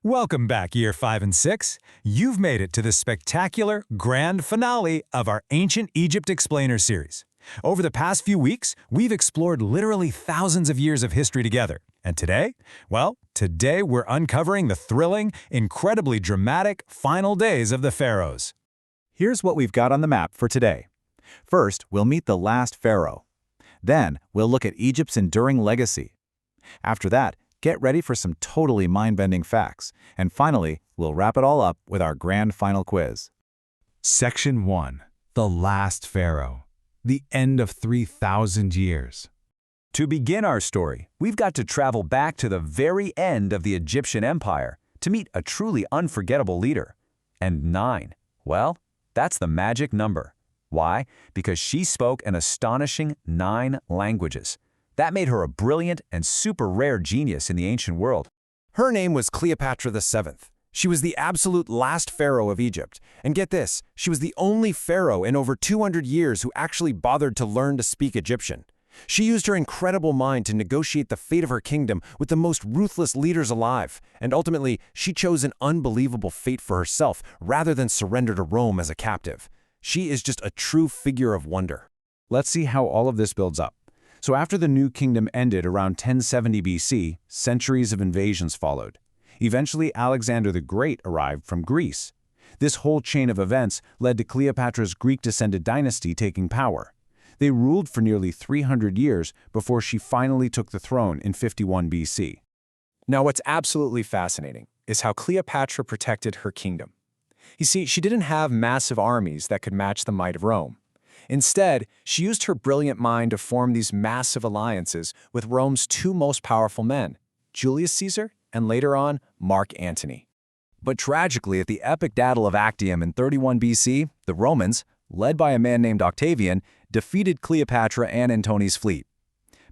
Welcome back, Year 5 and 6. You've made it to the spectacular grand finale of our Ancient Egypt Explainer series. Over the past few weeks, we've explored literally thousands of years of history together. And today? Well, today we're uncovering the thrilling, incredibly dramatic final days of the pharaohs. Here's what we've got on the map for today. First, we'll meet the last pharaoh. Then, we'll look at Egypt's enduring legacy. After that, get ready for some totally mind-bending facts. And finally, we'll wrap it all up with our grand final quiz. Section 1. The Last Pharaoh. The End of 3,000 Years. To begin our story, we've got to travel back to the very end of the Egyptian Empire to meet a truly unforgettable leader. And 9, well, that's the magic number. Why? Because she spoke an astonishing 9 languages. That made her a brilliant and super rare genius in the ancient world. Her name was Cleopatra VII. She was the absolute last pharaoh of Egypt. And get this, she was the only pharaoh in over 200 years who actually bothered to learn to speak Egyptian. She used her incredible mind to negotiate the fate of her kingdom with the most ruthless leaders alive. And ultimately, she chose an unbelievable fate for herself rather than surrender to Rome as a captive. She is just a true figure of wonder. Let's see how all of this builds up. So after the New Kingdom ended around 1070 BC, centuries of invasions followed. Eventually, Alexander the Great arrived from Greece. This whole chain of events led to Cleopatra's Greek-descended dynasty taking power. They ruled for nearly 300 years before she finally took the throne in 51 BC. Now, what's absolutely fascinating is how Cleopatra protected her kingdom. You see, she didn't have massive armies that could match the might of Rome. Instead, she used her brilliant mind to form these massive alliances with Rome's 2 most powerful men, Julius Caesar and later on, Mark Antony. But tragically, at the epic Battle of Actium in 31 BC, the Romans, led by a man named Octavian, defeated Cleopatra and Antony's fleet.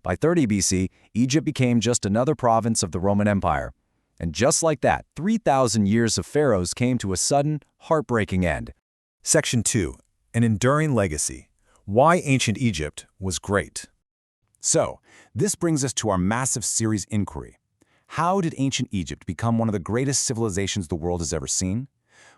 By 30 BC, Egypt became just another province of the Roman Empire. And just like that, 3,000 years of pharaohs came to a sudden, heartbreaking end. Section 2. An enduring legacy. Why ancient Egypt was great. So, this brings us to our massive series inquiry. How did ancient Egypt become one of the greatest civilizations the world has ever seen?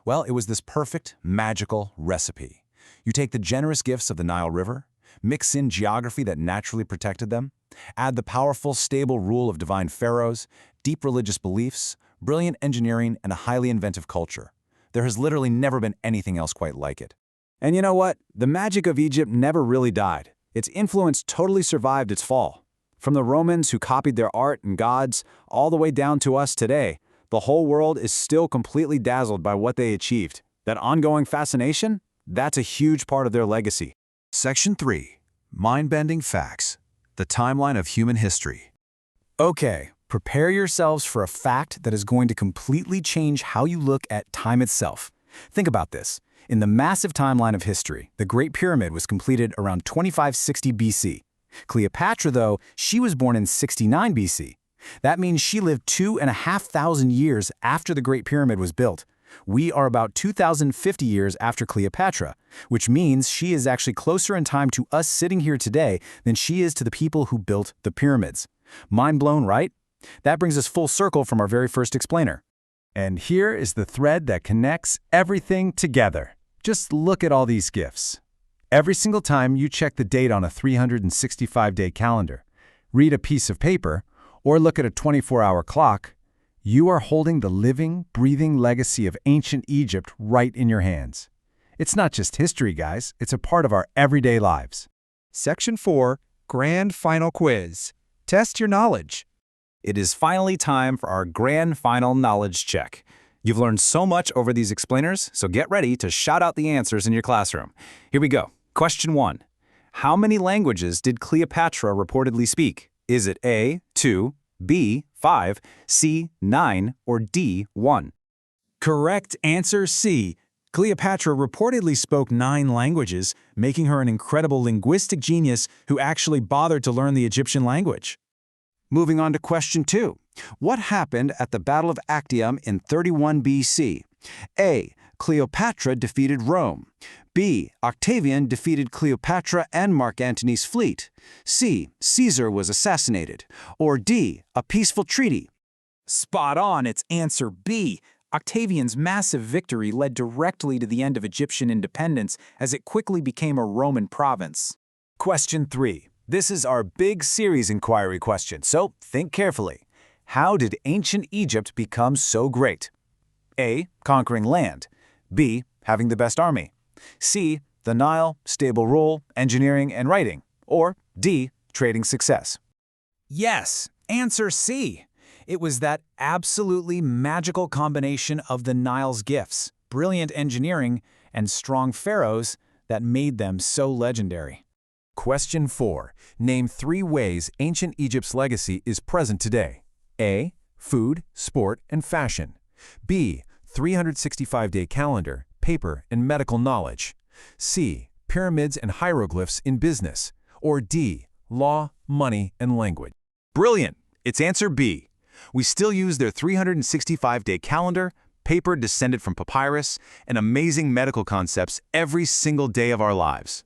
Well, it was this perfect, magical recipe. You take the generous gifts of the Nile River, mix in geography that naturally protected them, add the powerful, stable rule of divine pharaohs, deep religious beliefs, brilliant engineering, and a highly inventive culture. There has literally never been anything else quite like it. And you know what? The magic of Egypt never really died. Its influence totally survived its fall. From the Romans who copied their art and gods, all the way down to us today, the whole world is still completely dazzled by what they achieved. That ongoing fascination? That's a huge part of their legacy. Section 3. Mind-bending facts. The timeline of human history. Okay, prepare yourselves for a fact that is going to completely change how you look at time itself. Think about this. In the massive timeline of history, the Great Pyramid was completed around 2560 BC. Cleopatra, though, she was born in 69 BC. That means she lived 2,500 years after the Great Pyramid was built. We are about 2,050 years after Cleopatra, which means she is actually closer in time to us sitting here today than she is to the people who built the pyramids. Mind blown, right? That brings us full circle from our very first explainer. And here is the thread that connects everything together. Just look at all these gifts. Every single time you check the date on a 365-day calendar, read a piece of paper, or look at a 24-hour clock, you are holding the living, breathing legacy of ancient Egypt right in your hands. It's not just history, guys. It's a part of our everyday lives. Section 4, Grand Final Quiz. Test your knowledge. It is finally time for our grand final knowledge check. You've learned so much over these explainers, so get ready to shout out the answers in your classroom. Here we go. Question 1. How many languages did Cleopatra reportedly speak? Is it A, 2, B, 5, C, 9, or D, 1? Correct answer C. Cleopatra reportedly spoke 9 languages, making her an incredible linguistic genius who actually bothered to learn the Egyptian language. Moving on to question 2. What happened at the Battle of Actium in 31 BC? A. Cleopatra defeated Rome. B. Octavian defeated Cleopatra and Mark Antony's fleet. C. Caesar was assassinated. Or D. A peaceful treaty. Spot on, it's answer B. Octavian's massive victory led directly to the end of Egyptian independence as it quickly became a Roman province. Question 3. This is our big series inquiry question, so think carefully. How did ancient Egypt become so great? A. Conquering land. B. Having the best army. C. The Nile, stable rule, engineering, and writing. Or D. Trading success. Yes, answer C. It was that absolutely magical combination of the Nile's gifts, brilliant engineering, and strong pharaohs that made them so legendary. Question 4. Name 3 ways ancient Egypt's legacy is present today. A. Food, sport, and fashion. B. 365-day calendar, paper, and medical knowledge. C. Pyramids and hieroglyphs in business. Or D. Law, money, and language. Brilliant! It's answer B. We still use their 365-day calendar, paper descended from papyrus, and amazing medical concepts every single day of our lives.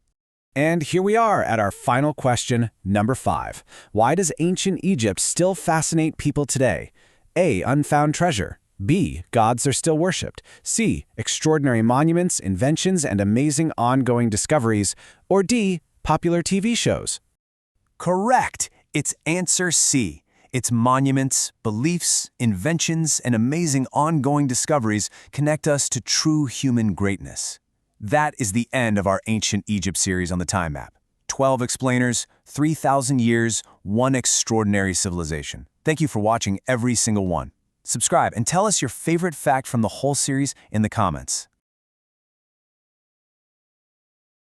And here we are at our final question, number 5. Why does ancient Egypt still fascinate people today? A. Unfound treasure. B. Gods are still worshipped. C. Extraordinary monuments, inventions, and amazing ongoing discoveries. Or D. Popular TV shows. Correct! It's answer C. Its monuments, beliefs, inventions, and amazing ongoing discoveries connect us to true human greatness. That is the end of our Ancient Egypt series on the Time Map. 12 explainers, 3,000 years, one extraordinary civilization. Thank you for watching every single one. Subscribe and tell us your favorite fact from the whole series in the comments.